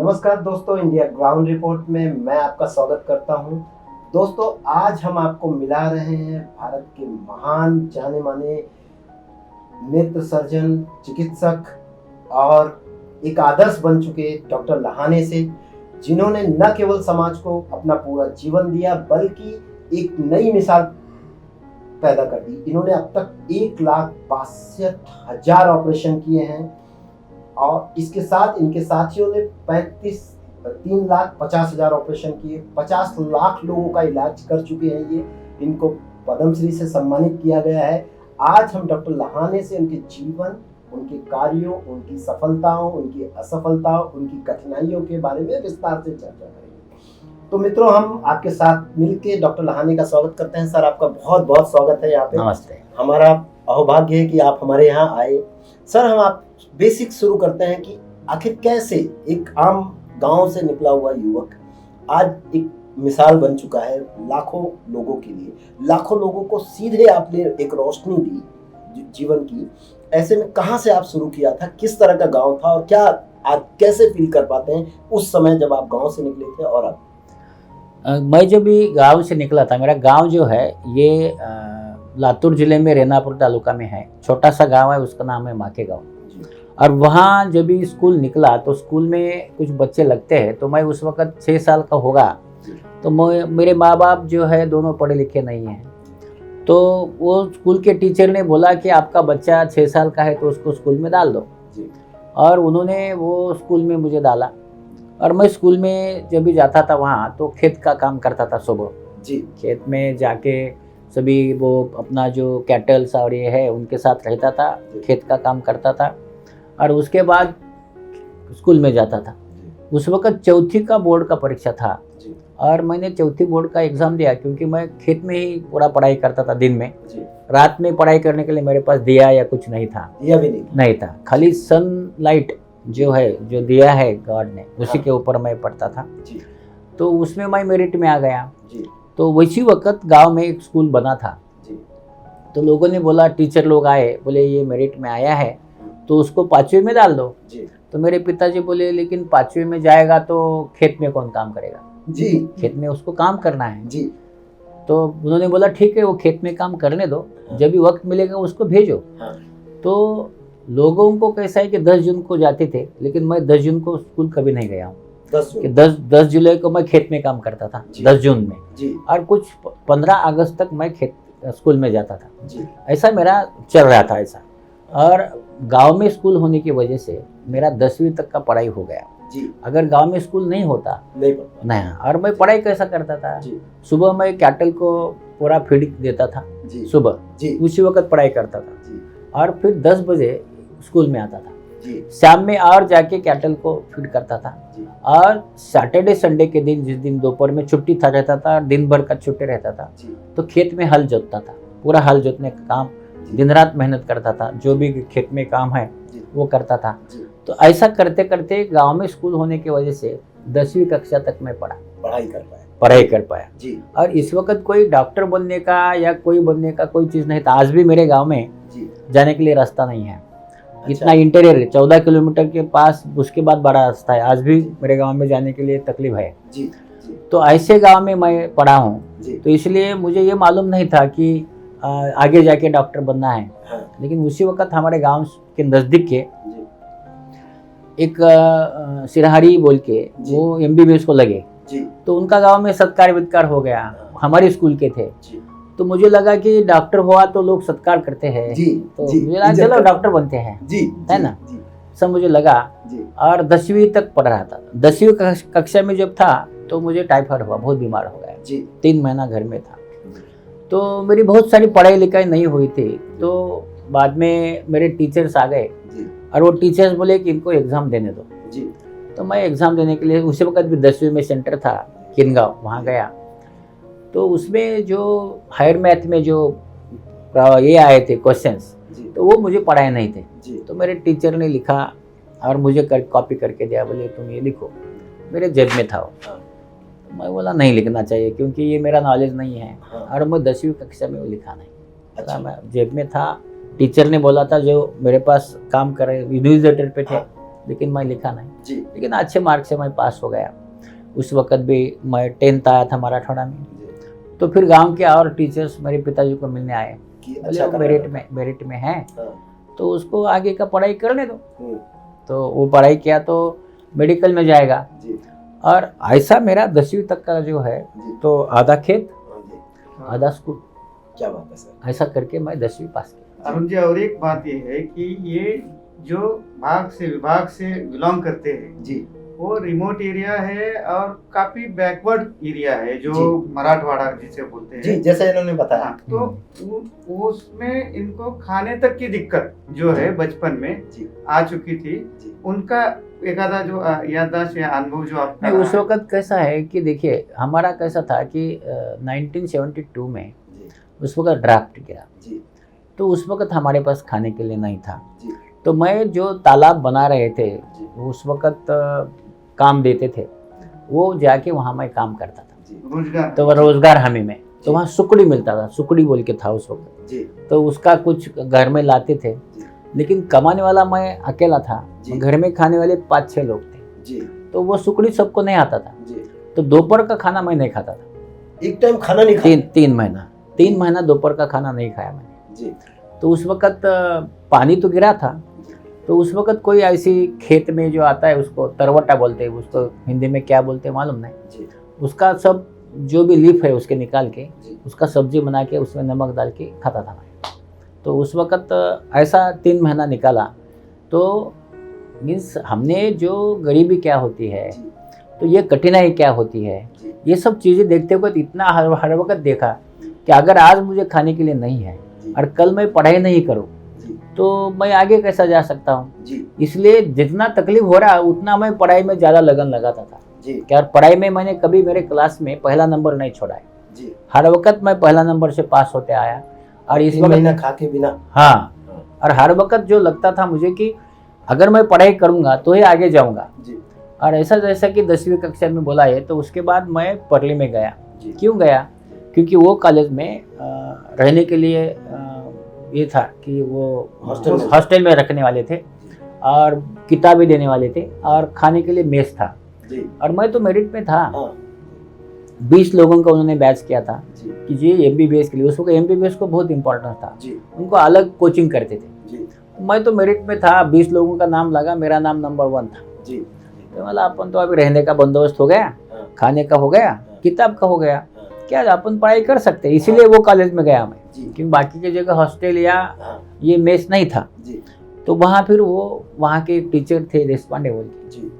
नमस्कार दोस्तों, India ground report में मैं आपका स्वागत करता हूं। दोस्तों, आज हम आपको मिला रहे हैं भारत के महान जाने माने नेत्र सर्जन, चिकित्सक और एक आदर्श बन चुके डॉक्टर लहाने से, जिन्होंने न केवल समाज को अपना पूरा जीवन दिया बल्कि एक नई मिसाल पैदा कर दी। इन्होंने अब तक 1,62,000 ऑपरेशन किए हैं और इसके साथ इनके साथियों ने 3,50,000 ऑपरेशन किए, 50 लाख लोगों का इलाज कर चुके हैं। ये इनको पद्मश्री से सम्मानित किया गया है। आज हम डॉक्टर लहाने से उनके जीवन, उनके कार्यों, उनकी सफलताओं, उनकी असफलताओं, उनकी कठिनाइयों के बारे में विस्तार से चर्चा करेंगे। तो मित्रों, हम आपके साथ मिलकर डॉक्टर लहाने का स्वागत करते हैं। सर, आपका बहुत बहुत स्वागत है यहाँ पे। नमस्ते। हमारा अहोभाग्य है कि आप हमारे यहाँ आए। सर, हम आप बेसिक शुरू करते हैं कि आखिर कैसे एक आम गांव से निकला हुआ युवक आज एक मिसाल बन चुका है लाखों लोगों के लिए। लाखों लोगों को सीधे आपने एक रोशनी दी जीवन की। ऐसे में कहाँ से आप शुरू किया था, किस तरह का गांव था और क्या आज कैसे फील कर पाते हैं उस समय जब आप गांव से निकले थे और अब? मैं जब भी गांव से निकला था, मेरा गांव जो है ये लातूर जिले में रेनापुर तालुका में है। छोटा सा गांव है, उसका नाम है माके गांव। और वहाँ जब भी स्कूल निकला तो स्कूल में कुछ बच्चे लगते हैं, तो मैं उस वक़्त 6 साल का होगा। तो मेरे माँ बाप जो है दोनों पढ़े लिखे नहीं हैं। तो वो स्कूल के टीचर ने बोला कि आपका बच्चा 6 साल का है तो उसको स्कूल में डाल दो। और उन्होंने वो स्कूल में मुझे डाला। और मैं स्कूल में जब भी जाता था वहाँ तो खेत का काम करता था सुबह। खेत में जाके सभी वो अपना जो कैटल्स और ये है उनके साथ रहता था, खेत का काम करता था और उसके बाद स्कूल में जाता था। उस वक़्त चौथी का बोर्ड का परीक्षा था और मैंने चौथी बोर्ड का एग्ज़ाम दिया, क्योंकि मैं खेत में ही पूरा पढ़ाई करता था दिन में। रात में पढ़ाई करने के लिए मेरे पास दिया या कुछ नहीं था, दिया भी नहीं था। खाली सनलाइट जो है, जो दिया है गॉड ने, उसी के ऊपर मैं पढ़ता था। तो उसमें मैं मेरिट में आ गया। तो वैसी वक्त गांव में एक स्कूल बना था। तो लोगों ने बोला, टीचर लोग आए, बोले ये मेरिट में आया है तो उसको 5वीं में डाल दो। तो मेरे पिताजी बोले, लेकिन 5वीं में जाएगा तो खेत में कौन काम करेगा? खेत में उसको काम करना है। तो उन्होंने बोला ठीक है, वो खेत में काम करने दो, जब भी वक्त मिलेगा उसको भेजो। तो लोगों को कैसा है कि 10 जून को जाते थे, लेकिन मैं 10 जून को स्कूल कभी नहीं गया हूँ। 10 जुलाई को मैं खेत में काम करता था, 10 जून में। और कुछ 15 अगस्त तक मैं स्कूल में जाता था। ऐसा मेरा चल रहा था ऐसा। और गांव में स्कूल होने की वजह से मेरा 10वीं तक का पढ़ाई हो गया। अगर गांव में स्कूल नहीं होता नहीं। और मैं पढ़ाई कैसा करता था, सुबह मैं कैटल को पूरा फीड देता था सुबह, उसी वक्त पढ़ाई करता था और फिर 10 बजे स्कूल में आता था। शाम में और जाके कैटल को फीड करता था। और सैटरडे संडे के दिन, जिस दिन दोपहर में छुट्टी था रहता था और दिन भर का छुट्टी रहता था, तो खेत में हल जोतता था। पूरा हल जोतने का काम, दिन रात मेहनत करता था, जो भी खेत में काम है वो करता था। तो ऐसा करते करते गांव में स्कूल होने की वजह से 10वीं कक्षा तक मैं पढ़ाई कर पाया। और इस वक्त कोई डॉक्टर बनने का या कोई बनने का कोई चीज़ नहीं था। आज भी मेरे गांव में जाने के लिए रास्ता नहीं है। इतना इंटीरियर 14 किलोमीटर के पास, उसके बाद बड़ा रास्ता है। आज भी मेरे गांव में जाने के लिए तकलीफ है। तो ऐसे गांव में मैं पढ़ा हूँ, तो इसलिए मुझे ये मालूम नहीं था कि आगे जाके डॉक्टर बनना है। लेकिन उसी वक्त हमारे गांव के नज़दीक के एक सिरहारी बोल के वो MBBS को लगे। तो उनका गांव में सत्कार वित्कार हो गया, हमारे स्कूल के थे। तो मुझे लगा कि डॉक्टर हुआ तो लोग सत्कार करते हैं, तो मुझे लगा चलो डॉक्टर बनते हैं, है ना, सब मुझे लगा। और 10वीं तक पढ़ रहा था। 10वीं कक्षा में जब था तो मुझे टाइफाइड हुआ, बहुत बीमार हो गया। 3 महीना घर में था। तो मेरी बहुत सारी पढ़ाई लिखाई नहीं हुई थी। तो बाद में मेरे टीचर्स आ गए और वो टीचर्स बोले कि इनको एग्ज़ाम देने दो। तो मैं एग्ज़ाम देने के लिए, उसी वक्त भी 10वीं में सेंटर था किनगांव, वहाँ गया। तो उसमें जो हायर मैथ में जो ये आए थे क्वेश्चंस, तो वो मुझे पढ़ाए नहीं थे। तो मेरे टीचर ने लिखा और मुझे कॉपी करके दिया, बोले तुम ये लिखो। मेरे जेब में था वो। मैं बोला नहीं लिखना चाहिए, क्योंकि ये मेरा नॉलेज नहीं है। और मैं 10वीं कक्षा में वो लिखा नहीं, मैं जेब में था। टीचर ने बोला था, जो मेरे पास काम कर रहे इन्विजिलेटर पे थे, लेकिन मैं लिखा नहीं जी। लेकिन अच्छे मार्क्स से मैं पास हो गया। उस वक्त भी मैं 10th आया था मराठवाड़ा में। तो फिर गांव के और टीचर्स मेरे पिताजी को मिलने आए कि बोले अच्छा वो कर मेरिट में है हाँ। तो उसको आगे का पढ़ाई करने दो। तो वो पढ़ाई किया तो मेडिकल में जाएगा जी। और ऐसा मेरा 10वीं तक का जो है जी। तो आधा खेत हाँ। आधा स्कूल, क्या बात है सर। ऐसा करके मैं 10वीं पास किया। अरुण जी, और एक बात ये है कि ये जो विभाग से बिलोंग करते हैं जी। वो रिमोट एरिया है और काफी बैकवर्ड एरिया है जो जी। मराठवाड़ा जिसे बोलते हैं। जी, जैसे इन्होंने बताया। हाँ, तो उसमें इनको खाने तक की दिक्कत जो है बचपन में जी। आ चुकी थी। जी। उनका एक आधा जो याददाश्त या अनुभव जो आपका नहीं, उस रहा वक्त कैसा है कि देखिए हमारा कैसा था कि 1972 में जी। उस वक्त ड्राफ्ट गिरा जी। तो उस वक्त हमारे पास खाने के लिए नहीं था। जी। तो मैं जो तालाब बना रहे थे जी। उस वक्त काम देते थे वो जाके वहाँ मैं काम करता था। जी। रोजगार तो रोजगार हमी में जी। तो वहाँ सुकड़ी मिलता था, सुकड़ी बोल के था उस वक्त। जी। तो उसका कुछ घर में लाते थे जी। लेकिन कमाने वाला मैं अकेला था, जी। घर में खाने वाले 5-6 लोग थे। जी। तो वो सुकड़ी सबको नहीं आता था। जी। तो दोपहर का खाना मैं नहीं खाता था। एक टाइम खाना नहीं खाया। 3 महीना दोपहर का खाना नहीं खाया मैंने। जी। तो उस वक्त पानी तो गिरा था। तो उस वक्त कोई ऐसी खेत में जो आता है उसको तरवटा बोलते हैं, उसको हिंदी में क्या बोलते हैं मालूम नहीं। जी। उसका सब जो भी लीफ है उसके निकाल के जी। उसका सब्जी बना के उसमें नमक डाल के खाता था मैं। तो उस वक्त ऐसा 3 महीना निकाला। तो मीन्स हमने जो गरीबी क्या होती है जी। तो ये कठिनाई क्या होती है, जी। ये सब चीज़ें देखते हुए इतना हर वक्त देखा कि अगर आज मुझे खाने के लिए नहीं है जी। और कल मैं पढ़ाई नहीं करूँ जी। तो मैं आगे कैसा जा सकता हूँ। जी। इसलिए जितना तकलीफ हो रहा उतना मैं पढ़ाई में ज़्यादा लगन लगाता था। जी। क्या पढ़ाई में मैंने कभी मेरे क्लास में पहला नंबर नहीं छोड़ा है। जी। हर वक्त मैं पहला नंबर से पास होते आया। और इस 3 महीना वक्त खा के बिना। हाँ, और हर वक्त जो लगता था मुझे कि अगर मैं पढ़ाई करूँगा तो ही आगे जाऊँगा। जी। और ऐसा जैसा कि 10वीं कक्षा में बोला है तो उसके बाद मैं परली में गया। जी। क्यों गया? क्योंकि वो कॉलेज में रहने के लिए ये था कि वो हॉस्टल में रखने वाले थे और किताबें देने वाले थे और खाने के लिए मेस था। जी। और मैं तो मेरिट में था। हाँ। 20 लोगों का उन्होंने बैच किया था जी। कि जी MBBS के लिए। उस वक्त MBBS को बहुत इंपॉर्टेंस था। जी। उनको अलग कोचिंग करते थे। जी। मैं तो मेरिट में था, 20 लोगों का नाम लगा, मेरा नाम नंबर 1 था। जी। तो बोला अपन तो अभी रहने का बंदोबस्त हो गया, हाँ। खाने का हो गया, किताब का हो गया, हाँ। क्या अपन पढ़ाई कर सकते हैं। इसीलिए वो कॉलेज में गया मैं, जी। क्योंकि बाकी की जगह हॉस्टल या हाँ। ये मेस नहीं था। जी। तो वहाँ फिर वो वहाँ के एक टीचर थे देशपांडे बोल के, जी।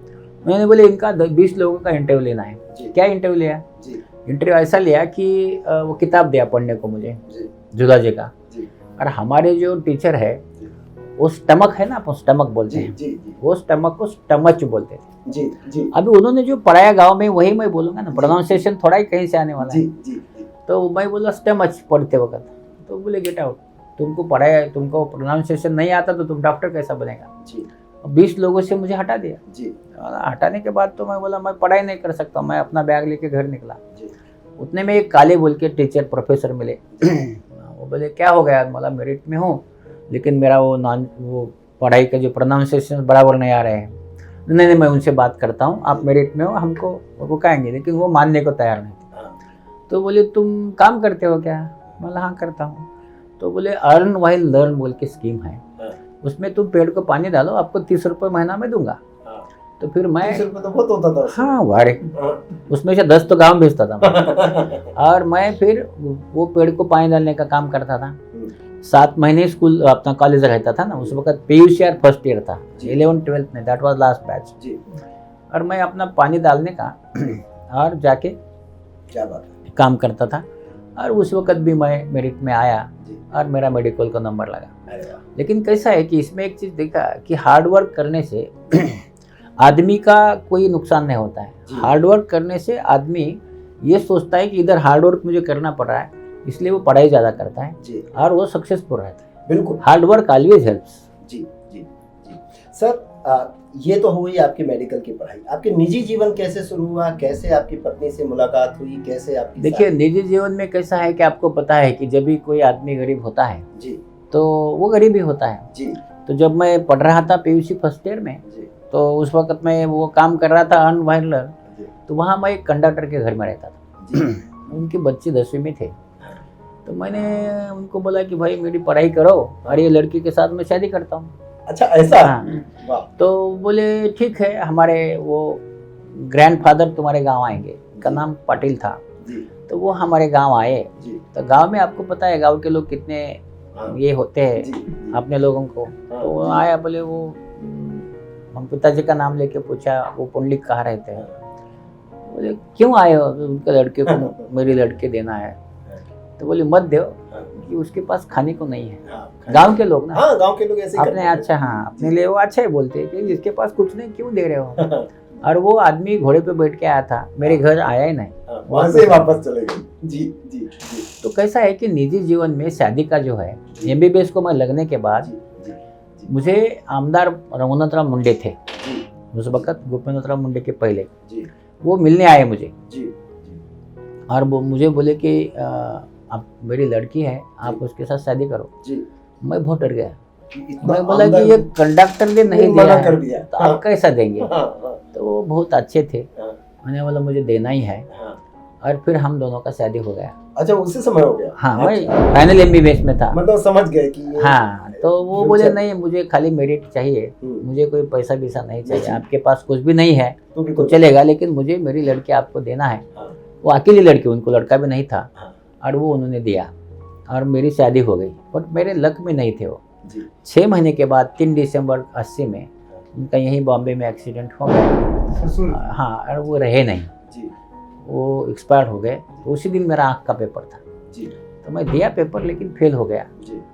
मैंने बोले इनका 20 लोगों का इंटरव्यू लेना है। जी। क्या इंटरव्यू लिया? जी। इंटरव्यू ऐसा लिया कि वो किताब दिया पढ़ने को मुझे, जी। जुदा जी का। जी। और हमारे जो टीचर है वो स्टमक है ना, अपन स्टमक बोलते जी। हैं, जी। जी। वो स्टमक को स्टमच बोलते थे। जी। जी। अभी उन्होंने जो पढ़ाया गांव में वही मैं बोलूँगा ना, प्रोनाउंसिएशन थोड़ा ही कहीं से आने वाला जी। है। जी। जी। तो मैं बोला स्टमच पढ़ते वक्त। तो बोले गेट आउट, तुमको पढ़ाया, तुमको प्रोनाउंसिएशन नहीं आता तो तुम डॉक्टर कैसा बनेगा। जी। 20 लोगों से मुझे हटा दिया। जी। हटाने के बाद तो मैं बोला मैं पढ़ाई नहीं कर सकता। मैं अपना बैग लेके घर निकला। जी। उतने में एक काले बोल के टीचर प्रोफेसर मिले। वो बोले क्या हो गया? बोला मेरिट में हूँ लेकिन मेरा वो पढ़ाई का जो प्रोनाउंसिएशन बराबर नहीं आ रहे हैं। नहीं मैं उनसे बात करता हूँ, आप मेरिट में हो, हमको रुकाएंगे। लेकिन वो मानने को तैयार नहीं थे। तो बोले तुम काम करते हो क्या? बोला हाँ करता हूँ। तो बोले अर्न व्हाइल लर्न बोल के स्कीम है, उसमें तुम पेड़ को पानी डालो, आपको 30 रुपये महीना में दूंगा। तो फिर मैं 30 रुपये तो बहुत होता था। हाँ वारे, उसमें से 10 तो गाँव भेजता था। और मैं फिर वो पेड़ को पानी डालने का काम करता था। 7 महीने स्कूल अपना कॉलेज रहता था ना, उस वक्त PUC और फर्स्ट ईयर था, 11th-12th में, दैट वाज लास्ट बैच। और मैं अपना पानी डालने का और जाके क्या बात है, काम करता था। और उस वक्त भी मैं मेरिट में आया और मेरा मेडिकल का नंबर लगा। लेकिन कैसा है कि इसमें एक चीज़ देखा कि हार्ड वर्क करने से आदमी का कोई नुकसान नहीं होता है। हार्ड वर्क करने से आदमी ये सोचता है कि इधर हार्ड वर्क मुझे करना पड़ रहा है, इसलिए वो पढ़ाई ज़्यादा करता है जी। और वो सक्सेसफुल रहता है। बिल्कुल, हार्ड वर्क ऑलवेज हेल्प्स। जी जी जी। सर ये तो हुई आपकी मेडिकल की पढ़ाई। आपके निजी जीवन कैसे शुरू हुआ? कैसे आपकी पत्नी से मुलाकात हुई? कैसे आपकी देखिए निजी जीवन में कैसा है कि आपको पता है कि जब भी कोई आदमी गरीब होता है जी तो वो गरीब ही होता है जी। तो जब मैं पढ़ रहा था PUC फर्स्ट ईयर में जी तो उस वक्त मैं वो काम कर रहा था अर्न वाइलर, तो वहाँ मैं एक कंडक्टर के घर में रहता था। उनके बच्चे 10वीं में थे, तो मैंने उनको बोला कि भाई मेरी पढ़ाई करो और ये लड़की के साथ मैं शादी करता हूँ। अच्छा, ऐसा? हाँ। तो बोले ठीक है, हमारे वो ग्रैंडफादर तुम्हारे गांव आएंगे, का नाम पाटिल था, तो वो हमारे गांव आए। तो गांव में आपको पता है गांव के लोग कितने ये होते हैं अपने लोगों को। तो वो आया, बोले वो हम पिताजी का नाम लेके पूछा वो पुंडलिक कहाँ रहते हैं। बोले क्यों आए हो, उनके लड़के को मेरी लड़के देना है। तो बोले मत दो कि उसके पास खाने को नहीं है। गांव के लोग ना, हाँ, गांव के लोग ऐसे ही अपने अच्छा, हाँ अपने लिए वो अच्छा है बोलते हैं कि जिसके पास कुछ नहीं क्यों दे रहे हो। और वो आदमी घोड़े पे बैठ के आया था, मेरे घर आया ही नहीं, वहां से वापस चले गए। जी जी जी। तो कैसा है कि निजी जीवन में शादी का जो है, MBBS को मैं लगने के बाद मुझे आमदार रघुनाथराव मुंडे थे उस वक्त, गोपीनाथराव मुंडे के पहले, वो मिलने आए मुझे और वो मुझे बोले कि आप मेरी लड़की है, आप उसके साथ शादी करो। मैं बहुत डर गया, मैं बोला कि ये कंडक्टर ने नहीं दिया है तो आप कैसा देंगे। तो वो बहुत अच्छे थे, मैंने बोला मुझे देना ही है, और फिर हम दोनों का शादी हो गया। अच्छा, उसी समय हो गया? हाँ, मैं फाइनल MBBS में था, मतलब समझ गए कि हाँ। तो वो बोले नहीं, मुझे खाली मेरिट चाहिए, मुझे कोई पैसा वैसा नहीं चाहिए, आपके पास कुछ भी नहीं है तो चलेगा, लेकिन मुझे मेरी लड़की आपको देना है। वो अकेली लड़की, उनको लड़का भी नहीं था, और वो उन्होंने दिया और मेरी शादी हो गई। बट मेरे लक में नहीं थे वो। 6 महीने के बाद 3 दिसंबर 80 में उनका यहीं बॉम्बे में एक्सीडेंट हो गया। हाँ, और वो रहे नहीं, वो एक्सपायर हो गए। तो उसी दिन मेरा आँख का पेपर था, तो मैं दिया पेपर, लेकिन फेल हो गया।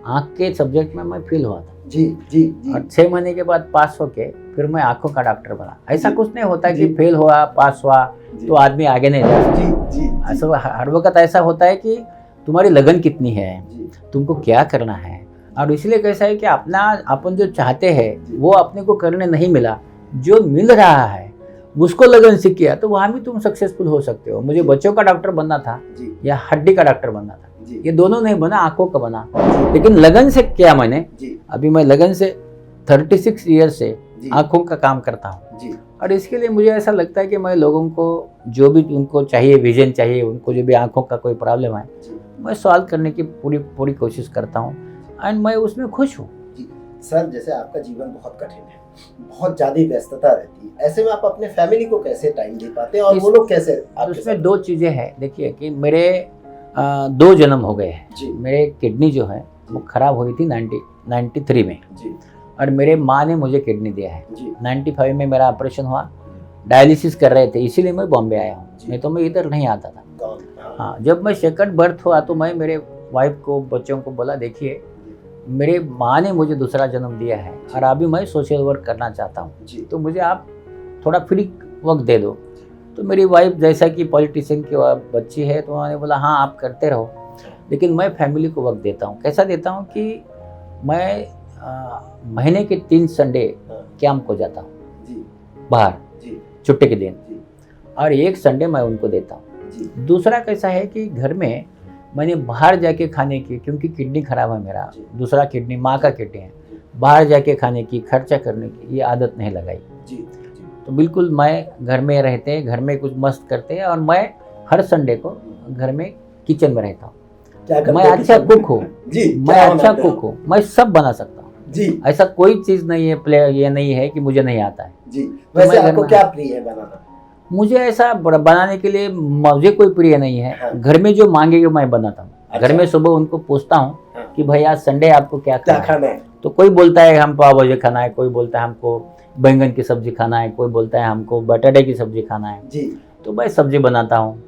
आँख के सब्जेक्ट में मैं फेल हुआ था। और 6 महीने के बाद पास होके फिर मैं आँखों का डॉक्टर बना। ऐसा कुछ नहीं होता कि फेल हुआ पास हुआ तो आदमी आगे नहीं जा सकता। ऐसा हर वक्त ऐसा होता है कि तुम्हारी लगन कितनी है, तुमको क्या करना है। और इसलिए कैसा है कि अपन जो चाहते हैं वो अपने को करने नहीं मिला, जो मिल रहा है उसको लगन से किया तो वहाँ भी तुम सक्सेसफुल हो सकते हो। मुझे बच्चों का डॉक्टर बनना था या हड्डी का डॉक्टर बनना था, ये दोनों नहीं बना, आंखों का बना, लेकिन लगन से किया मैंने। अभी मैं लगन से 36 ईयर से आंखों का काम करता हूँ। और इसके लिए मुझे ऐसा लगता है कि मैं लोगों को जो भी उनको चाहिए, विजन चाहिए, उनको जो भी आंखों का कोई प्रॉब्लम है, मैं सॉल्व करने की पूरी कोशिश करता हूँ, एंड मैं उसमें खुश हूँ। सर, जैसे आपका जीवन बहुत कठिन है, बहुत ज़्यादा व्यस्तता रहती है, ऐसे में आप अपने फैमिली को कैसे टाइम दे पाते हैं और वो लोग कैसे? उसमें 2 चीज़ें हैं। देखिए कि मेरे 2 जन्म हो गए हैं। मेरे किडनी जो है वो खराब हुई थी 93 में, और मेरे माँ ने मुझे किडनी दिया है। 95 में मेरा ऑपरेशन हुआ, डायलिसिस कर रहे थे, इसीलिए मैं बॉम्बे आया हूँ, नहीं तो मैं इधर नहीं आता था। हाँ, जब मैं सेकंड बर्थ हुआ तो मैं मेरे वाइफ को, बच्चों को बोला देखिए मेरे माँ ने मुझे दूसरा जन्म दिया है और अभी मैं सोशल वर्क करना चाहता हूँ, तो मुझे आप थोड़ा फ्री वक्त दे दो। तो मेरी वाइफ जैसा कि पॉलिटिशियन की बच्ची है, तो उन्होंने बोला हाँ आप करते रहो, लेकिन मैं फैमिली को वक्त देता हूँ। कैसा देता हूँ कि मैं महीने के 3 संडे कैंप को जाता हूँ बाहर छुट्टी के दिन, और 1 संडे मैं उनको देता हूँ। दूसरा कैसा है कि घर में मैंने बाहर जाके खाने की, क्योंकि किडनी खराब है मेरा, दूसरा किडनी माँ का किडनी है, बाहर जाके खाने की, खर्चा करने की ये आदत नहीं लगाई। तो बिल्कुल मैं घर में रहते हैं, घर में कुछ मस्त करते हैं, और मैं हर संडे को घर में किचन में रहता हूँ। मैं अच्छा कुक हूँ, मैं अच्छा कुक हूँ, मैं सब बना सकता हूँ। ऐसा कोई चीज़ नहीं है, ये नहीं है कि मुझे नहीं आता है। वैसे आपको क्या प्रिय है बनाना? मुझे ऐसा बनाने के लिए मुझे कोई प्रिय नहीं है। हाँ। घर में जो मांगेगे मैं बनाता हूँ। अच्छा। घर में सुबह उनको पूछता हूँ हाँ। कि भाई आज संडे आपको क्या खाना है? तो कोई बोलता है हम पाव भाजी खाना है, कोई बोलता है हमको बैंगन की सब्जी खाना है, कोई बोलता है हमको बटाटे की सब्जी खाना है जी। तो मैं सब्जी बनाता हूँ,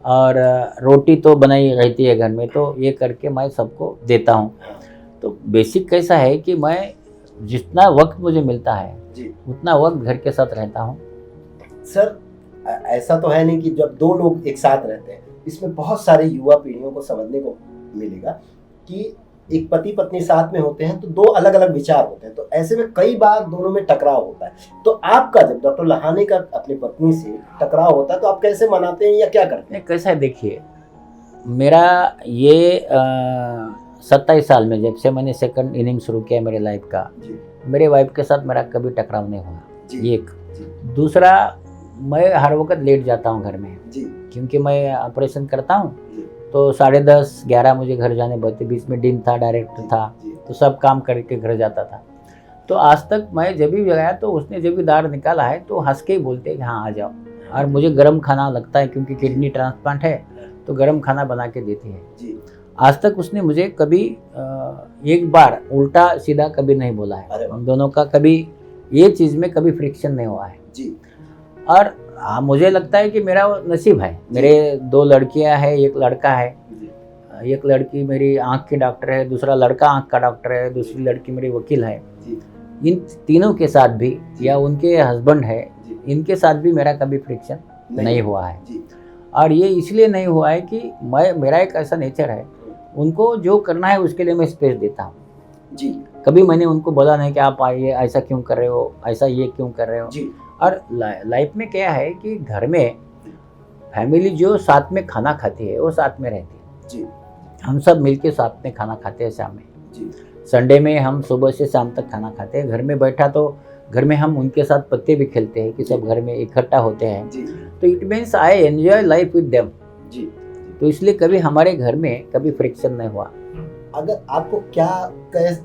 और रोटी तो बनाई रहती है घर में, तो ये करके मैं सबको देता हूँ। हाँ। तो बेसिक कैसा है कि मैं जितना वक्त मुझे मिलता है उतना वक्त घर के साथ रहता हूँ। सर, ऐसा तो है नहीं कि जब 2 लोग एक साथ रहते हैं, इसमें बहुत सारे युवा पीढ़ियों को समझने को मिलेगा कि एक पति पत्नी साथ में होते हैं तो 2 अलग अलग विचार होते हैं, तो ऐसे में कई बार दोनों में टकराव होता है। तो आपका जब डॉक्टर लहाने का अपनी पत्नी से टकराव होता है तो आप कैसे मनाते हैं या क्या करते हैं? कैसा है, देखिए मेरा ये 27 साल में जब से मैंने सेकंड इनिंग शुरू किया मेरे लाइफ का, मेरे वाइफ के साथ मेरा कभी टकराव नहीं हुआ। जी, एक। जी, दूसरा, मैं हर वक्त लेट जाता हूँ घर में, जी, क्योंकि मैं ऑपरेशन करता हूँ जी, तो 10:30 11 मुझे घर जाने बचते, बीच में दिन था, डायरेक्टर था, जी, तो सब काम करके घर जाता था। तो आज तक मैं जब भी गया तो उसने जब भी दाल निकाला है तो हंस के ही बोलते हैं कि हाँ आ जाओ। और मुझे गर्म खाना लगता है क्योंकि किडनी ट्रांसप्लांट है, तो गर्म खाना बना के देती है। जी। आज तक उसने मुझे कभी एक बार उल्टा सीधा कभी नहीं बोला है। अरे वाह। हम दोनों का कभी ये चीज़ में कभी फ्रिक्शन नहीं हुआ है। जी, और मुझे लगता है कि मेरा वो नसीब है। मेरे 2 लड़कियां हैं, एक लड़का है। जी, एक लड़की मेरी आँख की डॉक्टर है, दूसरा लड़का आँख का डॉक्टर है, दूसरी लड़की मेरी वकील है। जी, इन तीनों के साथ भी, या उनके हस्बैंड है, जी, इनके साथ भी मेरा कभी फ्रिक्शन नहीं हुआ है। जी, और ये इसलिए नहीं हुआ है कि मेरा एक ऐसा नेचर है, उनको जो करना है उसके लिए मैं स्पेस देता हूँ। जी, कभी मैंने उनको बोला नहीं कि आप आइए, ऐसा क्यों कर रहे हो, ऐसा ये क्यों कर रहे हो। जी, और लाइफ में क्या है कि घर में फैमिली जो साथ में खाना खाती है वो साथ में रहती है। जी, हम सब मिलके साथ में खाना खाते हैं शाम में। जी, संडे में हम सुबह से शाम तक खाना खाते हैं। घर में बैठा तो घर में हम उनके साथ पत्ते भी खेलते हैं कि सब घर में इकट्ठा होते हैं। जी, तो it means I enjoy life with them. जी। तो इसलिए कभी हमारे घर में कभी फ्रिक्शन नहीं हुआ। अगर आपको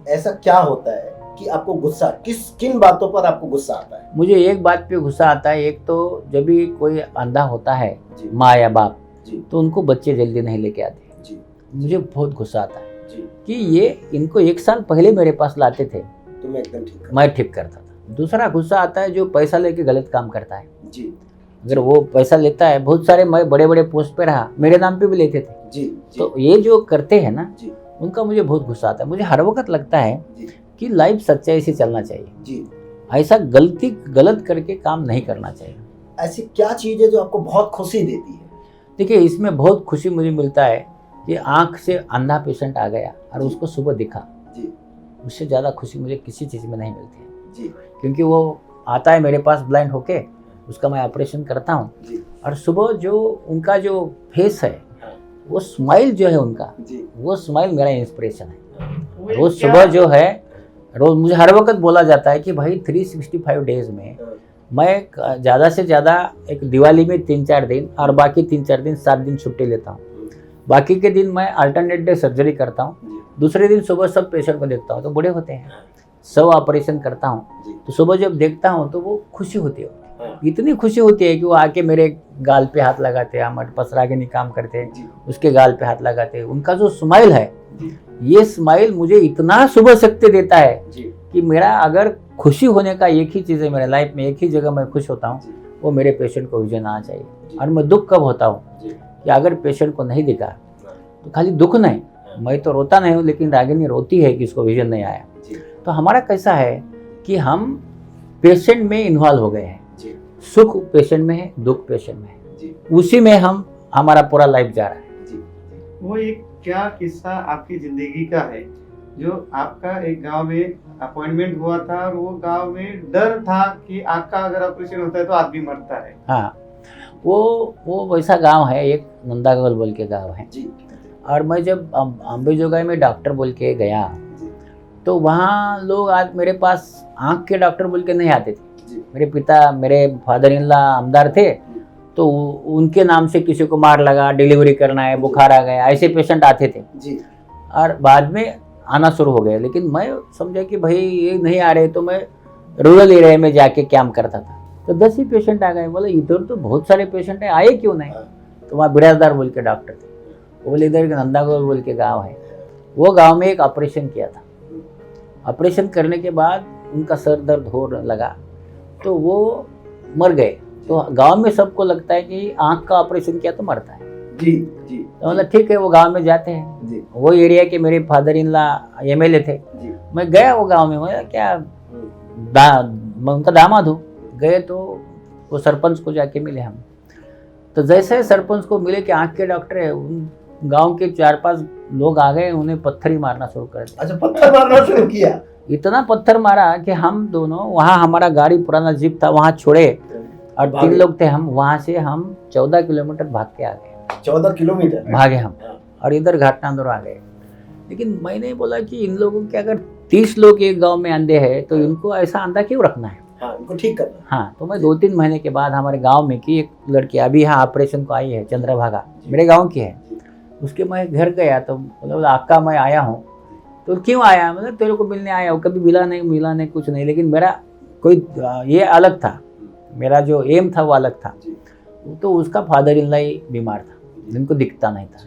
ऐसा क्या होता है कि आपको गुस्सा किन बातों पर आपको गुस्सा आता है? मुझे एक बात पे गुस्सा आता है, एक तो जब भी कोई अंधा होता है, जी, माँ या बाप, जी, तो उनको बच्चे जल्दी नहीं लेके आते। जी, मुझे बहुत गुस्सा आता है जी। कि ये इनको 1 साल पहले मेरे पास लाते थे, तो मैं एकदम ठीक मैं ठीक करता था। दूसरा गुस्सा आता है जो पैसा लेके गलत काम करता है। जी, अगर वो पैसा लेता है, बहुत सारे, मैं बड़े बड़े पोस्ट पे रहा, मेरे नाम पे भी लेते थे। जी, जी, तो ये जो करते हैं ना, जी, उनका मुझे बहुत गुस्सा आता है। मुझे हर वक्त लगता है जी, कि लाइफ सच्चाई से चलना चाहिए, जी। ऐसा गलत करके काम नहीं करना चाहिए। ऐसी क्या चीज है जो आपको बहुत खुशी देती है? देखिए, इसमें बहुत खुशी मुझे मिलता है कि आँख से अंधा पेशेंट आ गया और जी। उसको सुबह दिखा, जी, उससे ज़्यादा खुशी मुझे किसी चीज़ में नहीं मिलती है। जी, क्योंकि वो आता है मेरे पास ब्लाइंड होके, उसका मैं ऑपरेशन करता हूँ, जी, और सुबह जो उनका जो फेस है, वो स्माइल जो है उनका, जी, वो स्माइल मेरा इंस्पिरेशन है। वो रोज़ क्या- सुबह जो है, रोज़ मुझे हर वक्त बोला जाता है कि भाई 365 डेज़ में मैं ज़्यादा से ज़्यादा एक दिवाली में 3-4 दिन और बाकी 3-4 दिन 7 दिन छुट्टी लेता हूँ। बाकी के दिन मैं अल्टरनेट डे सर्जरी करता हूँ। जी, दूसरे दिन सुबह सब पेशेंट को देखता हूँ, तो बूढ़े होते हैं, सब ऑपरेशन करता हूँ। जी, तो सुबह जब देखता हूँ तो वो खुशी होती है, हाँ, इतनी खुशी होती है कि वो आके मेरे गाल पे हाथ लगाते हैं, हम पसरा के नहीं काम करते हैं, जी, उसके गाल पे हाथ लगाते हैं। उनका जो स्माइल है, जी, ये स्माइल मुझे इतना सुबह शक्ति देता है जी, कि मेरा अगर खुशी होने का एक ही चीज़ है मेरे लाइफ में, एक ही जगह मैं खुश होता हूँ, जी, वो मेरे पेशेंट को विजन आना चाहिए। जी। और मैं दुख कब होता हूँ जी, कि अगर पेशेंट को नहीं दिखा, तो खाली दुख नहीं, मैं तो रोता नहीं हूँ, लेकिन रागिनी रोती है कि इसको विजन नहीं आया। जी, तो हमारा कैसा है कि हम पेशेंट में इन्वॉल्व हो गए हैं। जी, सुख पेशेंट में है, दुख पेशेंट में है, जी, उसी में हमारा पूरा लाइफ जा रहा है। जी, वो एक क्या किस्सा आपकी जिंदगी का है जो आपका एक गांव में अपॉइंटमेंट हुआ था और वो गांव में डर था कि आँख का अगर ऑपरेशन होता है तो आदमी मरता है? हाँ, वो वैसा गांव है, एक नंदागोल बोल के गांव है। जी, और मैं जब अम्बेजोगाई में डॉक्टर बोल के गया, जी, तो वहाँ लोग आज मेरे पास आँख के डॉक्टर बोल के नहीं आते थे। जी, मेरे फादर इन लॉ आमदार थे, तो उनके नाम से किसी को मार लगा, डिलीवरी करना है, बुखार आ गया, ऐसे पेशेंट आते थे। जी, और बाद में आना शुरू हो गए, लेकिन मैं समझा कि भाई ये नहीं आ रहे, तो मैं रूरल एरिया में जाके कैम्प करता था। तो 10 ही पेशेंट आ गए। बोले इधर तो बहुत सारे पेशेंट हैं, आए क्यों नहीं? तो वहाँ बिराजदार बोल के डॉक्टर थे, वो बोले इधर नंदागोल बोल के गाँव है, वो गाँव में एक ऑपरेशन किया था। ऑपरेशन करने के बाद उनका सर दर्द हो लगा, तो वो मर गए। तो गांव में सबको लगता है कि आँख का ऑपरेशन किया तो मरता है। जी, जी, तो मतलब ठीक है, वो गांव में जाते हैं। जी, वो एरिया के मेरे फादर इन लॉ MLA थे। जी, मैं गया वो गांव में, मैं क्या मैं उनका दामाद हूँ। गए तो वो सरपंच को जाके मिले हम। तो जैसे सरपंच को मिले कि आँख के डॉक्टर है, उन गांव के 4-5 लोग आ गए, उन्हें पत्थर ही मारना शुरू कर दिया। अच्छा, पत्थर मारना शुरू किया? इतना पत्थर मारा कि हम दोनों वहाँ, हमारा गाड़ी पुराना जीप था, वहाँ छोड़े और 3 भागे। लोग थे हम। वहाँ से हम 14 किलोमीटर भाग के आ गए, 14 किलोमीटर भागे हम, हाँ, और इधर घाटनांदुर आ गए। लेकिन मैंने बोला कि इन लोगों के अगर 30 लोग एक गांव में अंधे हैं, तो इनको ऐसा अंधा क्यों रखना है? हाँ, उनको ठीक करना। हाँ, तो मैं 2-3 महीने के बाद हमारे गांव में की एक लड़की अभी यहाँ ऑपरेशन को आई है, चंद्रभागा, मेरे गांव की है। उसके मैं घर गया तो बोला अक्का मैं आया हूँ। तो क्यों आया? मतलब तेरे को मिलने आया हूँ, कभी मिला नहीं कुछ नहीं, लेकिन मेरा कोई ये अलग था, मेरा जो एम था वो अलग था। तो उसका फादर इन लॉ बीमार था, जिनको दिखता नहीं था।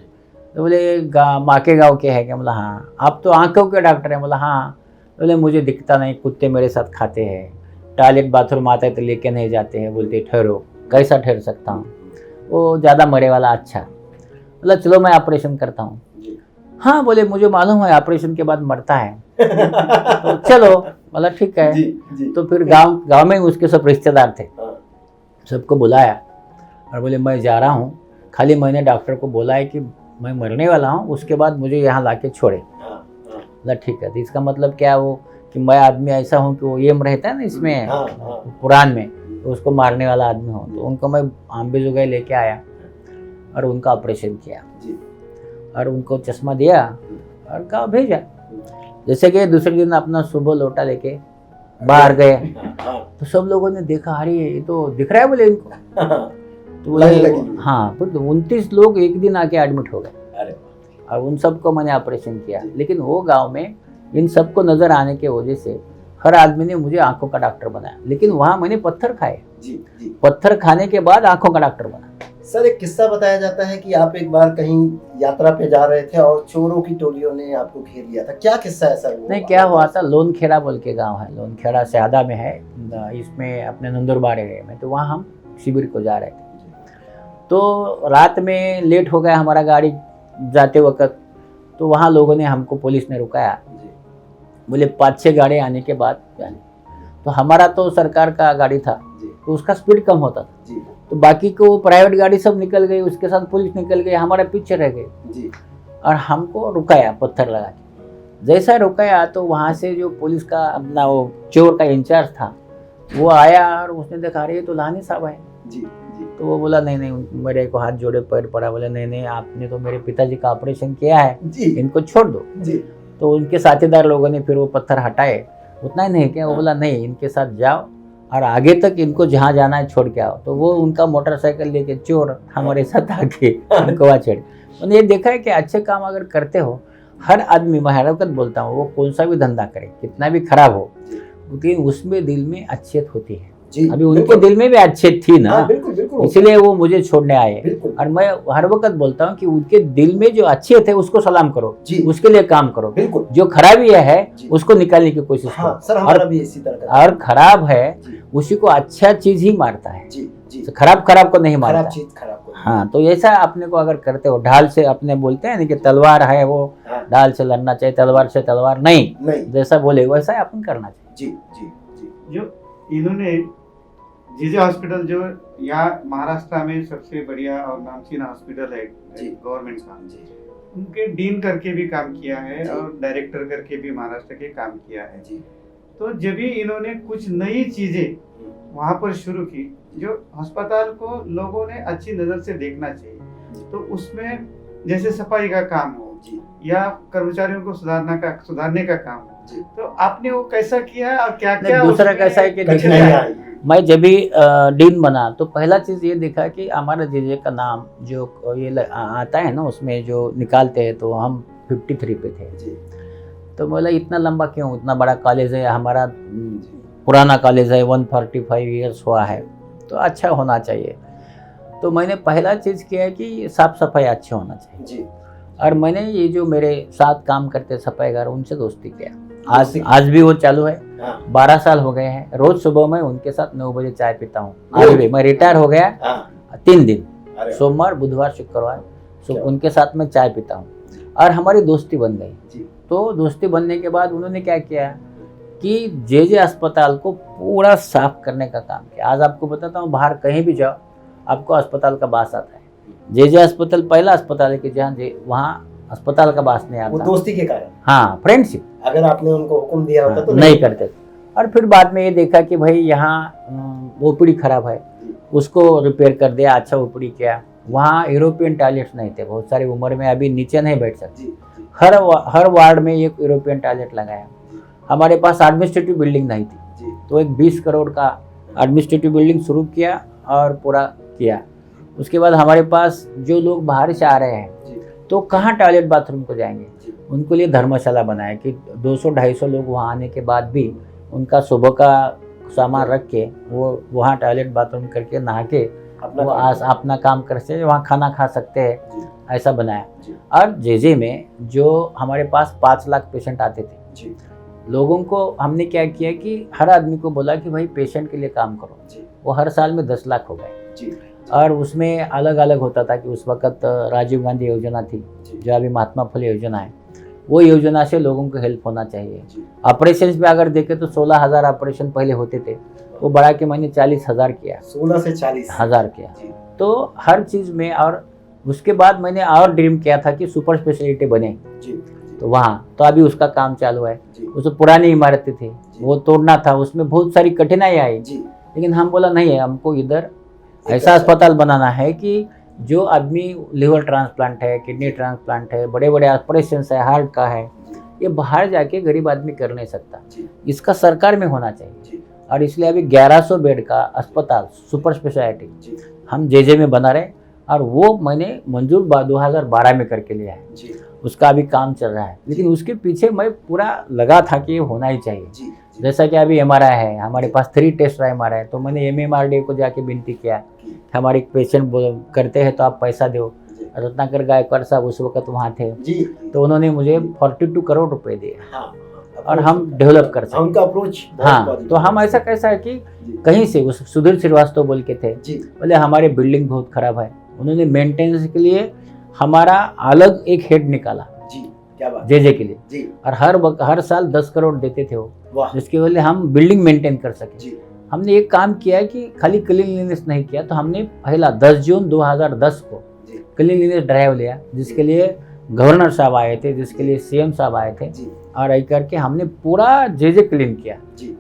तो बोले माँ के गाँव के है क्या? बोला हाँ। आप तो आँखों के डॉक्टर हैं? बोला हाँ। बोले मुझे दिखता नहीं, कुत्ते मेरे साथ खाते हैं, टॉयलेट बाथरूम आता है तो लेके नहीं जाते हैं, बोलते ठहरो। कैसा ठहर सकता हूँ, वो ज़्यादा मरे वाला। अच्छा, बोला चलो मैं ऑपरेशन करता हूँ। हाँ, बोले मुझे मालूम है ऑपरेशन के बाद मरता है। तो चलो, बोला ठीक है। तो फिर गांव में उसके सब रिश्तेदार थे, सबको बुलाया और बोले मैं जा रहा हूँ, खाली मैंने डॉक्टर को बोला है कि मैं मरने वाला हूँ, उसके बाद मुझे यहाँ लाके छोड़े। बोला ठीक है। तो इसका मतलब क्या वो कि मैं आदमी ऐसा हूँ कि वो एम रहता है ना इसमें पुराण में, तो उसको मारने वाला आदमी हूँ। तो उनको मैं आम्बे जुगाई लेके आया और उनका ऑपरेशन किया और उनको चश्मा दिया और कहा भेजा। जैसे कि दूसरे दिन अपना सुबह लोटा लेके बाहर गए तो सब लोगों ने देखा, अरे ये तो दिख रहा है बोले इनको। तो बोले हाँ, तो 29 लोग एक दिन आके एडमिट हो गए और उन सबको मैंने ऑपरेशन किया। लेकिन वो गांव में इन सबको नजर आने के वजह से हर आदमी ने मुझे आंखों का डॉक्टर बनाया। लेकिन वहाँ मैंने पत्थर खाए, पत्थर खाने के बाद आंखों का डॉक्टर बना। सर, एक किस्सा बताया जाता है कि आप एक बार कहीं यात्रा पे जा रहे थे और चोरों की टोलियों ने आपको घेर लिया था। क्या किस्सा है सर? नहीं, क्या हुआ था, लोनखेड़ा बोल के गांव है, लोनखेड़ा शहादा में है, इसमें अपने नंदुरबार एरिया में। तो वहाँ हम शिविर को जा रहे थे, तो रात में लेट हो गया हमारा गाड़ी जाते वक्त। तो वहाँ लोगों ने हमको, पुलिस ने रुकाया, बोले 5-6 गाड़ी आने के बाद जाने। तो हमारा तो सरकार का गाड़ी था तो उसका स्पीड कम होता था, तो बाकी को प्राइवेट गाड़ी सब निकल गई, उसके साथ पुलिस निकल गई, हमारे पीछे रह गए और हमको रुकाया पत्थर लगा के। जैसा रुकाया तो वहाँ से जो पुलिस का अपना वो चोर का इंचार्ज था वो आया और उसने देखा रही तो लानी साहब है। तो वो बोला नहीं, मेरे को हाथ जोड़े पैर पड़ा, बोला नहीं आपने तो मेरे पिताजी का ऑपरेशन किया है, इनको छोड़ दो। तो उनके साथीदार लोगों ने फिर वो पत्थर हटाए। उतना ही नहीं क्या, वो बोला नहीं इनके साथ जाओ और आगे तक इनको जहाँ जाना है छोड़ के आओ। तो वो उनका मोटरसाइकिल लेके चोर हमारे साथ आके उनको वहाँ छोड़। मैंने ये देखा है कि अच्छे काम अगर करते हो, हर आदमी, मैं हर वक्त बोलता हूँ, वो कौन सा भी धंधा करे, कितना भी खराब हो, लेकिन उसमें दिल में अच्छियत होती है। अभी उनके दिल में भी अच्छियत थी ना, इसलिए वो मुझे छोड़ने आए। और मैं हर वक्त बोलता हूँ कि उनके दिल में जो अच्छियत है उसको सलाम करो, उसके लिए काम करो। जो खराबी है उसको निकालने की कोशिश करो। और खराब है उसी को अच्छा चीज ही मारता है, खराब को नहीं मारता। हाँ, तो ऐसा अपने को अगर करते हो, ढाल से अपने बोलते हैं ना कि तलवार है वो ढाल से लड़ना चाहिए, तलवार से तलवार नहीं, जैसा बोले वैसा अपन करना चाहिए। जो इन्होंने जीजे हॉस्पिटल, जो यहाँ महाराष्ट्र में सबसे बढ़िया और नामचीन हॉस्पिटल है गवर्नमेंट का, उनके डीन करके भी काम किया है और डायरेक्टर करके भी महाराष्ट्र के काम किया है। तो जब भी इन्होंने कुछ नई चीजें वहाँ पर शुरू की, जो अस्पताल को लोगों ने अच्छी नजर से देखना चाहिए, तो उसमें जैसे सफाई का काम हो या कर्मचारियों को सुधारने का काम हो, तो आपने वो कैसा किया और क्या क्या? दूसरा कैसा है कि मैं जब भी डीन बना तो पहला चीज ये देखा कि हमारा जीजे का नाम जो ये आता है ना, उसमें जो निकालते हैं तो हम 53 पे थे। तो बोला इतना लंबा क्यों, इतना बड़ा कॉलेज है हमारा, पुराना कॉलेज है, 145 ईयर्स हुआ है, तो अच्छा होना चाहिए। तो मैंने पहला चीज़ किया है कि साफ सफाई अच्छा होना चाहिए। और मैंने ये जो मेरे साथ काम करते सफाईगार, उनसे दोस्ती किया। आज भी वो चालू है, 12 साल हो गए हैं। रोज सुबह मैं उनके साथ 9 बजे चाय पीता हूँ। आज भी मैं रिटायर हो गया 3 दिन, सोमवार, बुधवार, शुक्रवार, उनके साथ मैं चाय पीता हूँ और हमारी दोस्ती बन गई। तो दोस्ती बनने के बाद उन्होंने क्या किया कि जे अस्पताल को पूरा साफ करने का काम किया। आज आपको बताता हूँ, बाहर कहीं भी जाओ आपको अस्पताल का बास आता है। जे अस्पताल पहला अस्पताल है कि जहाँ वहाँ अस्पताल का बास नहीं आता। वो दोस्ती के कारण, हाँ, फ्रेंडशिप। अगर आपने उनको हुक्म दिया होता तो नहीं करते थे। और फिर बाद में ये देखा कि भाई यहाँ ओपीडी खराब है, उसको रिपेयर कर दिया, अच्छा ओपीडी किया। वहाँ यूरोपियन टॉयलेट्स नहीं थे, बहुत सारी उम्र में अभी नीचे नहीं बैठ सकती। हर वार्ड में एक यूरोपियन टॉयलेट लगाया। हमारे पास एडमिनिस्ट्रेटिव बिल्डिंग नहीं थी, तो एक 20 करोड़ का एडमिनिस्ट्रेटिव बिल्डिंग शुरू किया और पूरा किया। उसके बाद हमारे पास जो लोग बाहर से आ रहे हैं तो कहाँ टॉयलेट बाथरूम को जाएंगे, उनको लिए धर्मशाला बनाए कि 200-250 लोग वहाँ आने के बाद भी उनका सुबह का सामान रख के वो वहाँ टॉयलेट बाथरूम करके नहा के वो अपना काम कर सकते, वहाँ खाना खा सकते हैं, ऐसा बनाया। और जेजे में जो हमारे पास 5 लाख पेशेंट आते थे, लोगों को हमने क्या किया कि हर आदमी को बोला कि भाई पेशेंट के लिए काम करो। वो हर साल में 10 लाख हो गए। और उसमें अलग अलग होता था कि उस वक्त राजीव गांधी योजना थी, जो अभी महात्मा फुले योजना है, वो योजना से लोगों को हेल्प होना चाहिए। ऑपरेशन में अगर देखें तो 16,000 ऑपरेशन पहले होते थे, वो बढ़ा के मैंने 40,000 किया, 16 से 40,000 किया। तो हर चीज़ में, और उसके बाद मैंने और ड्रीम किया था कि सुपर स्पेशलिटी बने, तो वहाँ तो अभी उसका काम चालू है। उसमें पुरानी इमारतें थी, वो तोड़ना था, उसमें बहुत सारी कठिनाई आई, लेकिन हम बोला नहीं है, हमको इधर ऐसा अस्पताल बनाना है कि जो आदमी लिवर ट्रांसप्लांट है, किडनी ट्रांसप्लांट है, बड़े बड़े ऑपरेशन है, हार्ट का है, ये बाहर जाके गरीब आदमी कर नहीं सकता, इसका सरकार में होना चाहिए। और इसलिए अभी 1100 बेड का अस्पताल सुपर स्पेशलिटी हम जेजे में बना रहे, और वो मैंने मंजूर 2012 में करके लिया है। उसका अभी काम चल रहा है, लेकिन उसके पीछे मैं पूरा लगा था कि ये होना ही चाहिए। जैसा कि अभी MRI है, हमारे पास 3 टेस्ट रहा MRI, तो मैंने MMRDA को जाके विनती किया, हमारे पेशेंट करते हैं तो आप पैसा दो। रत्नाकर गायकवाड़ साहब उस वक्त वहाँ थे, तो उन्होंने मुझे 42 करोड़ रुपए दिए, और हम डेवलप कर सकते। उनका अप्रोच तो हम ऐसा कैसा है कि कहीं से उस सुधीर श्रीवास्तव बोल के थे, बोले हमारे बिल्डिंग बहुत खराब है, उन्होंने मेंटेनेंस के लिए हमारा अलग एक हेड निकाला जेजे के लिए, और हर साल 10 करोड़ देते थे वो, जिसकी वजह से हम बिल्डिंग मेंटेन कर सके। हमने एक काम किया कि खाली क्लीनलीनेस नहीं किया, तो हमने पहला 10 जून 2010 को क्लीनलीनेस ड्राइव लिया, जिसके लिए गवर्नर साहब आए थे, जिसके लिए CM साहब आए थे, और ऐ करके हमने पूरा जेजे क्लीन किया।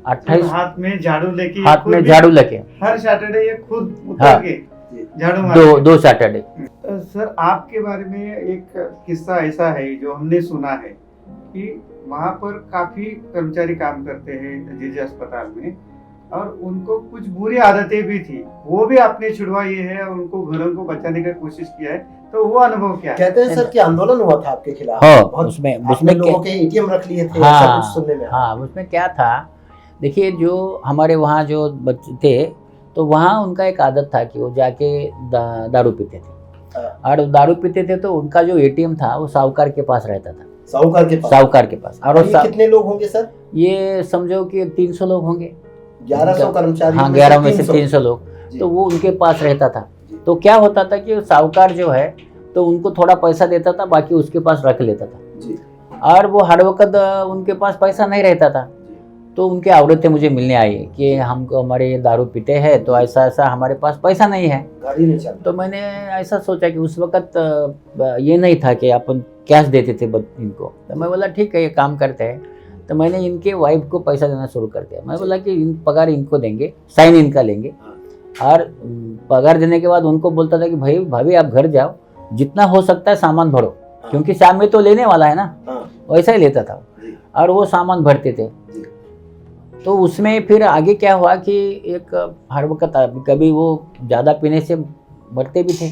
28 हाथ में झाड़ू लेके हर सैटरडे ये खुद उतर के झाड़ू दो सैटरडे। सर, आपके बारे में एक किस्सा ऐसा है जो हमने सुना है कि वहाँ पर काफी कर्मचारी काम करते हैं जेजे अस्पताल में, और उनको कुछ बुरी आदतें भी थी, वो भी आपने छुड़वाई है और उनको घरों को बचाने की कोशिश किया है, तो वो अनुभव क्या है? कहते हैं सर कि आंदोलन हुआ था आपके खिलाफ। उसमें लोगों के ATM रख लिए थे, ऐसा कुछ सुनने में। उसमें क्या था, देखिए जो हमारे वहाँ जो बच्चे थे, तो वहाँ उनका एक आदत था कि वो जाके दारू पीते थे, और दारू पीते थे तो उनका जो ATM था वो साहूकार के पास रहता था। साहूकार के पास। और कितने लोग होंगे सर? ये समझो कि 300 लोग होंगे, 1100 कर्मचारी। हाँ, 11 में से 300 लोग, तो वो उनके पास रहता था। तो क्या होता था कि साहूकार जो है तो उनको थोड़ा पैसा देता था, बाकी उसके पास रख लेता था, और वो हर वक्त उनके पास पैसा नहीं रहता था। तो उनके औरतें मुझे मिलने आई कि हमको हमारे दारू पीते हैं, तो ऐसा ऐसा हमारे पास पैसा नहीं है। तो मैंने ऐसा सोचा कि उस वक्त ये नहीं था कि अपन कैश देते थे इनको, तो मैं बोला ठीक है ये काम करते हैं। तो मैंने इनके वाइफ को पैसा देना शुरू कर दिया। मैं बोला कि पगार इनको देंगे, साइन इनका लेंगे, और पगार देने के बाद उनको बोलता था कि भाई भाभी आप घर जाओ, जितना हो सकता है सामान भरो, क्योंकि शाम में तो लेने वाला है ना, वैसा ही लेता था, और वो सामान भरते थे। तो उसमें फिर आगे क्या हुआ कि एक हर वक्त कभी वो ज़्यादा पीने से मरते भी थे,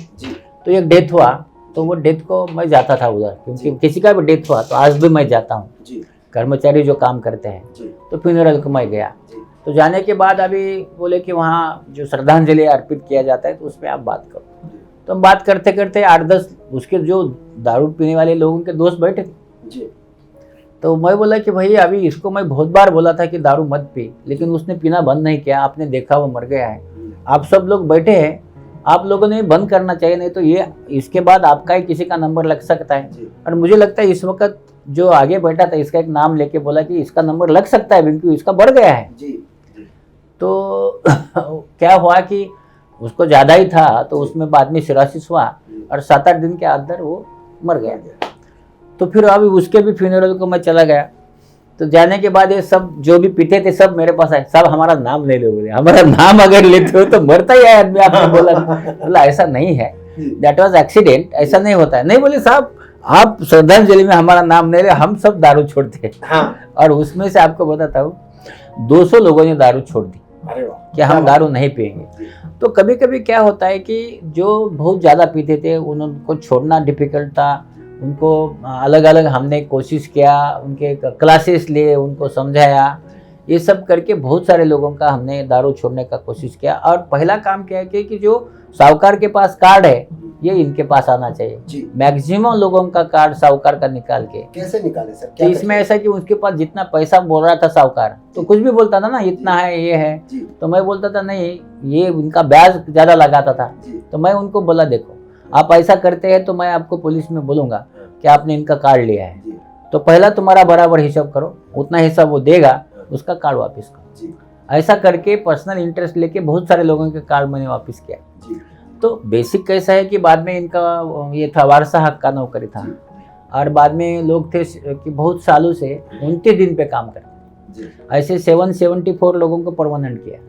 तो एक डेथ हुआ, तो वो डेथ को मैं जाता था उधर, क्योंकि किसी का भी डेथ हुआ तो आज भी मैं जाता हूँ, कर्मचारी जो काम करते हैं, तो फ्यूनरल को मैं गया। तो जाने के बाद अभी बोले कि वहाँ जो श्रद्धांजलि अर्पित किया जाता है, तो उसमें आप बात करो। तो हम बात करते करते 8-10 उसके जो दारू पीने वाले लोगों के दोस्त बैठे थे, तो मैं बोला कि भाई अभी इसको मैं बहुत बार बोला था कि दारू मत पी, लेकिन उसने पीना बंद नहीं किया, आपने देखा वो मर गया है। आप सब लोग बैठे हैं, आप लोगों ने बंद करना चाहिए, नहीं तो ये इसके बाद आपका ही किसी का नंबर लग सकता है। और मुझे लगता है इस वक्त जो आगे बैठा था इसका एक नाम लेके बोला कि इसका नंबर लग सकता है, क्योंकि इसका बढ़ गया है। तो क्या हुआ कि उसको ज़्यादा ही था, तो उसमें बाद में सिरासिस हुआ, और 7-8 दिन के अंदर वो मर गया। तो फिर अभी उसके भी फ्यूनरल को मैं चला गया। तो जाने के बाद ये सब जो भी पीते थे सब मेरे पास आए, सब हमारा नाम ले लो, बोले हमारा नाम अगर लेते हो तो मरता ही है आदमी। आपने बोला ऐसा नहीं है, दैट वाज एक्सीडेंट, ऐसा नहीं होता है। नहीं बोले साहब आप श्रद्धांजलि में हमारा नाम नहीं ले, हम सब दारू छोड़ते हैं। और उसमें से आपको बताता हूँ 200 लोगों ने दारू छोड़ दी अरे वाह, कि हम दारू नहीं पिएंगे। तो कभी कभी क्या होता है कि जो बहुत ज़्यादा पीते थे उनको छोड़ना डिफिकल्ट था, उनको अलग अलग हमने कोशिश किया, उनके क्लासेस लिए, उनको समझाया, ये सब करके बहुत सारे लोगों का हमने दारू छोड़ने का कोशिश किया। और पहला काम क्या है कि जो साहूकार के पास कार्ड है ये इनके पास आना चाहिए। मैक्सिमम लोगों का कार्ड साहूकार का निकाल के। कैसे निकाले सर? तो इसमें ऐसा कि उसके पास जितना पैसा बोल रहा था साहूकार, तो कुछ भी बोलता था ना, इतना है ये है, तो मैं बोलता था नहीं, ये उनका ब्याज ज्यादा लगाता था। तो मैं उनको बोला देखो आप ऐसा करते हैं तो मैं आपको पुलिस में बोलूंगा कि आपने इनका कार्ड लिया है, तो पहला तुम्हारा बराबर हिसाब करो, उतना हिसाब वो देगा, उसका कार्ड वापस करो। ऐसा करके पर्सनल इंटरेस्ट लेके बहुत सारे लोगों के कार्ड मैंने वापस किया। तो बेसिक कैसा है कि बाद में इनका ये था वारसा हक का नौकरी था, और बाद में लोग थे कि बहुत सालों से 29 दिन पे काम करते, ऐसे 774 लोगों को परमानेंट किया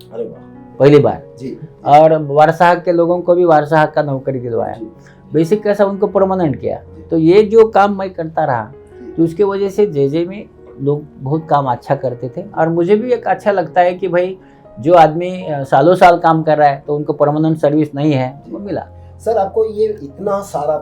पहली बार जी। और वारसा हक के लोगों को भी वारसा हक का नौकरी दिलवाया। बेसिक कैसा उनको परमानेंट किया। तो ये जो काम मैं करता रहा तो उसके वजह से जे में लोग बहुत काम अच्छा करते थे, और मुझे भी एक अच्छा लगता है कि भाई जो आदमी सालों साल काम कर रहा है तो उनको परमानेंट सर्विस नहीं है वो मिला। सर आपको ये इतना सारा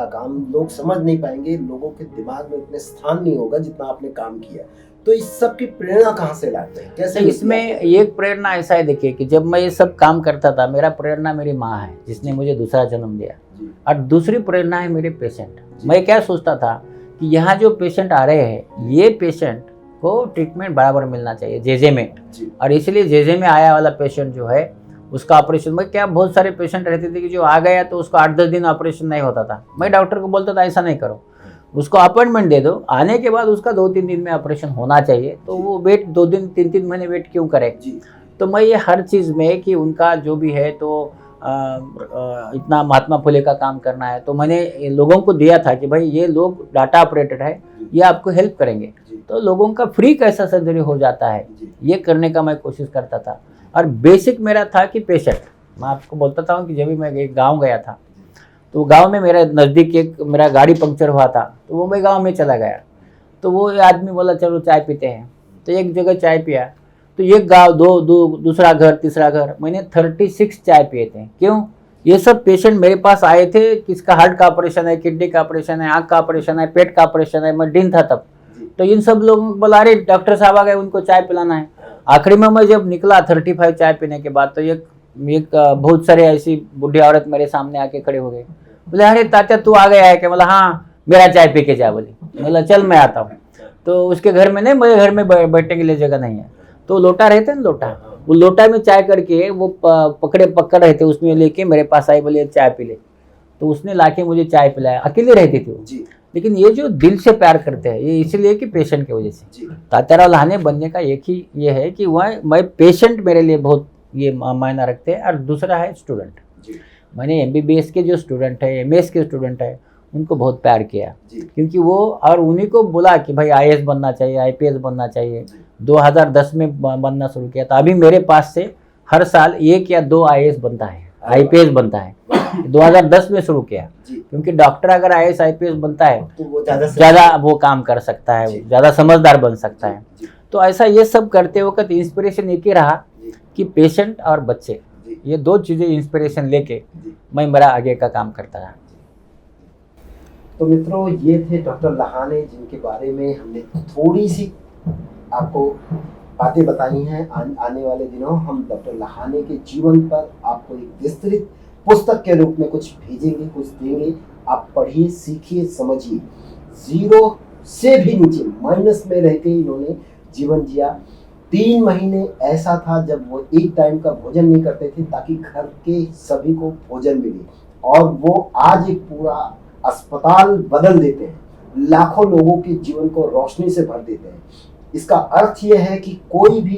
काम लोग समझ नहीं पाएंगे, लोगों के दिमाग में इतने स्थान नहीं होगा जितना आपने काम किया। तो इस सब की प्रेरणा कहाँ से लाते हैं, कैसे? इसमें एक प्रेरणा ऐसा है, देखिए कि जब मैं ये सब काम करता था, मेरा प्रेरणा मेरी माँ है जिसने मुझे दूसरा जन्म दिया, और दूसरी प्रेरणा है मेरे पेशेंट। मैं क्या सोचता था कि यहाँ जो पेशेंट आ रहे हैं ये पेशेंट को ट्रीटमेंट बराबर मिलना चाहिए जे में, और इसलिए जे में आया वाला पेशेंट जो है उसका ऑपरेशन में क्या, बहुत सारे पेशेंट रहते थे कि जो आ गया तो उसको 8-10 दिन ऑपरेशन नहीं होता था। मैं डॉक्टर को बोलता था ऐसा नहीं करो, उसको अपॉइंटमेंट दे दो, आने के बाद उसका 2-3 दिन में ऑपरेशन होना चाहिए, तो वो वेट 2 दिन 3-3 महीने वेट क्यों करे। तो मैं ये हर चीज़ में कि उनका जो भी है तो इतना महात्मा फुले का काम करना है, तो मैंने लोगों को दिया था कि भाई ये लोग डाटा ऑपरेटर है, ये आपको हेल्प करेंगे, तो लोगों का फ्री कैसा सर्जरी हो जाता है ये करने का मैं कोशिश करता था। और बेसिक मेरा था कि पेशेंट, मैं आपको बोलता था कि जब भी मैं एक गांव गया था तो गांव में मेरा नज़दीक एक मेरा गाड़ी पंक्चर हुआ था, तो वो मैं गांव में चला गया, तो वो आदमी बोला चलो चाय पीते हैं, तो एक जगह चाय पिया, तो एक गांव दूसरा घर तीसरा घर, मैंने 36 चाय पिए थे। क्यों? ये सब पेशेंट मेरे पास आए थे, किसका हार्ट का ऑपरेशन है, किडनी का ऑपरेशन है, आँख का ऑपरेशन है, पेट का ऑपरेशन है, मैं डीन था तब। तो इन सब लोगों को बोला अरे डॉक्टर साहब आ गए, उनको चाय पिलाना है। आखिरी में मैं जब निकला 35 चाय पीने के बाद, तो एक बहुत सारे ऐसी बुढ़ी औरत मेरे सामने आके खड़े हो गए, बोले अरे तात्या तू आ गया है क्या? बोला हाँ, मेरा चाय पी के जा। बोली, बोला चल मैं आता हूँ। तो उसके घर में नहीं, मेरे घर में बैठने के लिए जगह नहीं है, तो लोटा रहते ना, लोटा, वो लोटा में चाय करके वो पकड़ रहे थे, उसमें लेके मेरे पास आई, बोले चाय पी ले। तो उसने लाके मुझे चाय पिलाया, अकेले रहती थी वो जी। लेकिन ये जो दिल से प्यार करते हैं, ये इसलिए कि पेशेंट की वजह से। तात्याराव लहाने बनने का एक ही ये है कि वह मैं पेशेंट मेरे लिए बहुत ये मायना रखते हैं। और दूसरा है स्टूडेंट, मैंने MBBS के जो स्टूडेंट है, MS के स्टूडेंट है, उनको बहुत प्यार किया, क्योंकि वो और उन्हीं को बोला कि भाई IAS बनना चाहिए, IPS बनना चाहिए। 2010 में बनना शुरू किया था। अभी मेरे पास से हर साल 1 या 2 IAS बनता है, IPS बनता है। 2010 में शुरू किया, क्योंकि डॉक्टर अगर IAS IPS बनता है तो वो ज़्यादा वो काम कर सकता है, ज़्यादा समझदार बन सकता है। तो ऐसा ये सब करते वक्त इंस्पिरेशन एक ही रहा कि पेशेंट और बच्चे, ये 2 चीज़ें इंस्पिरेशन लेके मैं मेरा आगे का काम करता रहा। तो मित्रों, ये थे डॉक्टर लहाने, जिनके बारे में हमने थोड़ी सी आपको बातें बताई हैं। आने वाले दिनों हम डॉक्टर लहाने के जीवन पर आपको एक विस्तृत पुस्तक के रूप में कुछ भेजेंगे, कुछ देंगे। आप पढ़िए, सीखिए, समझिए। 0 से भी नीचे माइनस में रहते इन्होंने जीवन जिया। 3 महीने ऐसा था जब वो एक टाइम का भोजन नहीं करते थे, ताकि घर के सभी को भोजन मिले, और वो आज एक पूरा अस्पताल बदल देते हैं, लाखों लोगों के जीवन को रोशनी से भर देते हैं। इसका अर्थ यह है कि कोई भी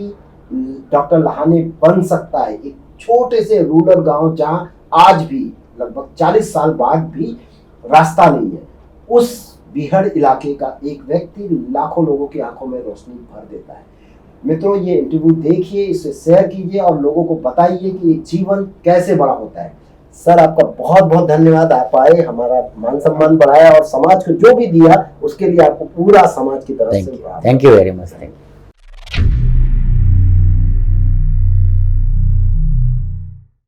डॉक्टर लहाने बन सकता है। एक छोटे से रूरल गांव जहां आज भी लगभग 40 साल बाद भी रास्ता नहीं है, उस बिहड़ इलाके का एक व्यक्ति लाखों लोगों की आंखों में रोशनी भर देता है। मित्रों, ये इंटरव्यू देखिए, इसे शेयर कीजिए और लोगों को बताइए कि एक जीवन कैसे बड़ा होता है। सर, आपका बहुत बहुत धन्यवाद। आप आए, हमारा मान सम्मान बढ़ाया और समाज को जो भी दिया उसके लिए आपको पूरा समाज की तरफ से थैंक यू वेरी मच।